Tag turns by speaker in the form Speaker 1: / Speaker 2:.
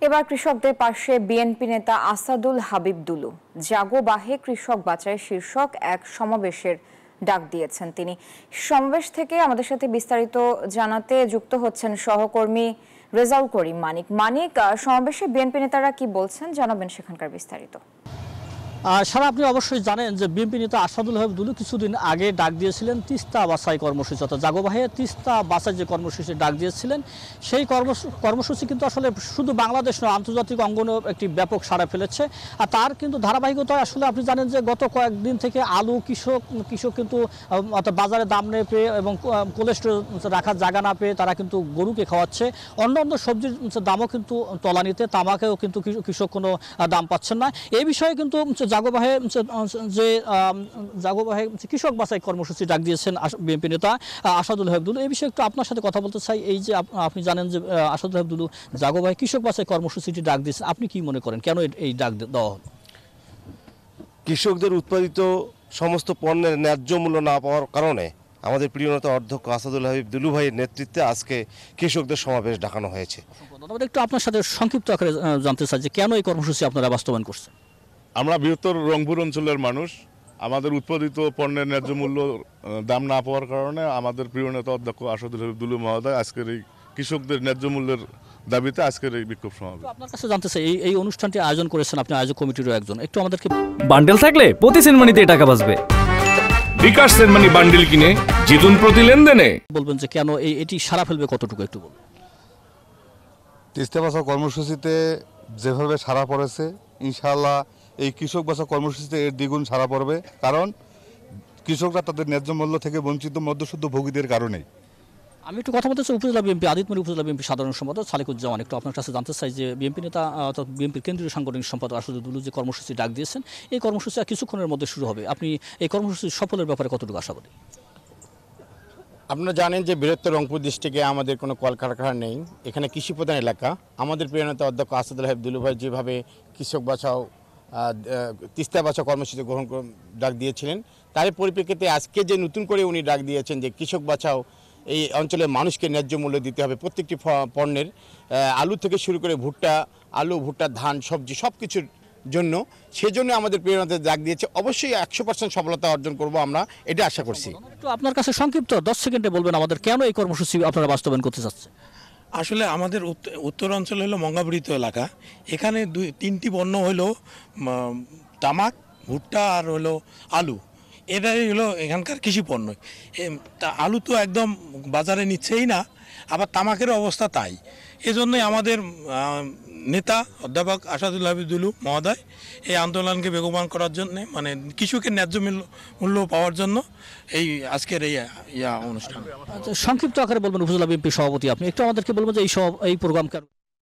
Speaker 1: এবার কৃষকদের পাশে বিএনপি নেতা আসাদুল হাবিব দুলু। জাগো বাহে কৃষক বাঁচায় শীর্ষক এক সমাবেশের ডাক দিয়েছেন তিনি। সমাবেশ থেকে আমাদের সাথে বিস্তারিত জানাতে যুক্ত হচ্ছেন সহকর্মী রেজাউল করিম মানিক। সমাবেশে বিএনপি নেতারা কি বলছেন জানাবেন সেখানকার বিস্তারিত।
Speaker 2: সারা আপনি অবশ্যই জানেন যে বিএনপি নেতা আসাদুল হাবিব দুলু কিছুদিন আগে ডাক দিয়েছিলেন তিস্তা বাছাই কর্মসূচি, অর্থাৎ জাগোবাহে তিস্তা বাছাই যে কর্মসূচি ডাক দিয়েছিলেন সেই কর্মসূচি কিন্তু আসলে শুধু বাংলাদেশ নয়, আন্তর্জাতিক অঙ্গনেও একটি ব্যাপক সাড়া ফেলেছে। আর তার কিন্তু ধারাবাহিকতায় আসলে আপনি জানেন যে গত কয়েকদিন থেকে আলু কৃষক কিন্তু অর্থাৎ বাজারে দাম না পেয়ে এবং কোলেস্টোর রাখার জায়গা না পেয়ে তারা কিন্তু গরুকে খাওয়াচ্ছে। অন্য সবজির দামও কিন্তু তলানিতে, তামাকেও কিন্তু কৃষক কোনো দাম পাচ্ছেন না। এই বিষয়ে কিন্তু জাগোবাহে কৃষক বাছাই কর্মসূচি ডাক দিয়েছেন বিএনপি নেতা আসাদুল হাবিব দুলু। এই বিষয়ে একটু আপনার সাথে কথা বলতে চাই। এই যে আপনি জানেন যে আসাদুল হাবিব দুলু জাগোবাহে কৃষক বাছাই কর্মসূচিটি ডাক দিয়েছেন, আপনি কি মনে করেন কেন এই ডাক দেওয়া হলো?
Speaker 3: কৃষকদের উৎপাদিত সমস্ত পণ্যের ন্যায্য মূল্য না পাওয়ার কারণে আমাদের প্রিয় নেতা অধ্যক্ষ আসাদুল হাবিব দুলু ভাইয়ের নেতৃত্বে আজকে কৃষকদের সমাবেশ ডাকানো হয়েছে।
Speaker 2: একটু আপনার সাথে সংক্ষিপ্ত আকারে জানতে চাই যে কেন এই কর্মসূচি আপনারা বাস্তবায়ন করছেন।
Speaker 4: আমরা বৃহত্তর রংপুর অঞ্চলের মানুষ, আমাদের উৎপাদিত পণ্যের ন্যায্য মূল্য দাম না পাওয়ার কারণে আমাদের প্রিয় নেতা অধ্যক্ষ আসাদুল হাবিব দুলু মহোদয় আজকের এই কৃষকদের ন্যায্য মূল্যের দাবিতে আজকের এই বিক্ষোভ সমাবেশ।
Speaker 2: আপনার কাছে জানতে চাই এই অনুষ্ঠানটি আয়োজন করেছেন আপনি, আয়োজক কমিটিরও একজন, একটু আমাদেরকে
Speaker 5: বান্ডেল থাকলে প্রতি সেনমানিতে টাকা বাঁচবে।
Speaker 6: বিকাশ সেনমানি বান্ডেল কিনে জিতুন প্রতি লেনদেনে।
Speaker 2: বলবেন যে কেন এটি সারা ফেলবে কতটুকু একটু বলুন।
Speaker 7: তিস্তা বাছাই কর্মসূচিতে যেভাবে সারা পড়েছে, ইনশাআল্লাহ এই কৃষক বাছাই কর্মসূচিতে এর দ্বিগুণ সারা পড়বে, কারণ কৃষকরা তাদের ন্যায্য মূল্য থেকে বঞ্চিত মধ্যসূত্র ভোগীদের কারণেই।
Speaker 2: আমি একটু কথা বলতে চাই উপজেলা বিএনপি আদিতমণি উপজেলা বিএনপি সাধারণ সম্পাদক সালেকুজ্জামান, একটু আপনার কাছে জানতে চাই যে বিএনপি নেতা অর্থাৎ বিএনপির কেন্দ্রীয় সাংগঠনিক সম্পাদক আসাদুল দুলু যে কর্মসূচি ডাক দিয়েছেন, এই কর্মসূচি কিছুক্ষণের মধ্যে শুরু হবে, আপনি এই কর্মসূচির সফলের ব্যাপারে কতটুকু আশাবাদী?
Speaker 8: আপনারা জানেন যে বৃহত্তর রংপুর ডিস্ট্রিক্টে আমাদের কোনো কলকারখানা নেই, এখানে কৃষি প্রধান এলাকা। আমাদের প্রিয় নেতা অধ্যক্ষ আসাদুল হাবিব দুলু ভাই যেভাবে কৃষক বাঁচাও তিস্তা বাঁচাও কর্মসূচি ডাক দিয়েছিলেন, তার পরিপ্রেক্ষিতে আজকে যে নতুন করে উনি ডাক দিয়েছেন যে কৃষক বাঁচাও, এই অঞ্চলের মানুষকে ন্যায্য মূল্য দিতে হবে প্রত্যেকটি পণ্যের, আলু থেকে শুরু করে ভুট্টা, ধান, সবজি সব কিছুর জন্য। সেজন্য আমাদের প্রিয় নেতা ডাক দিয়েছে। অবশ্যই 100% সফলতা অর্জন করব আমরা, এটা আশা করছি।
Speaker 2: একটু আপনার কাছে সংক্ষিপ্ত 10 সেকেন্ডে বলবেন আমাদের কেন এই কর্মসূচি আপনারা বাস্তবায়ন করতে চাচ্ছেন।
Speaker 9: আসলে আমাদের উত্তর অঞ্চল হলো মঙ্গাবৃত এলাকা, এখানে তিনটি পণ্য হলো তামাক, ভুট্টা আর হলো আলু, এটাই হলো এখানকার কৃষি পণ্য। আলু তো একদম বাজারে নিচ্ছেই না, আবার তামাকের অবস্থা তাই। এজন্যই আমাদের নেতা অধ্যাপক আসাদুল হাবিব দুলু মহোদয় এই আন্দোলনকে বেগবান করার জন্য, মানে কৃষকের ন্যায্য মূল্য পাওয়ার জন্য এই আজকের এই অনুষ্ঠান।
Speaker 2: সংক্ষিপ্ত আকারে বলবেন উপজেলা বিএনপি সভাপতি আপনি, একটু আমাদেরকে বলবেন যে এই প্রোগ্রাম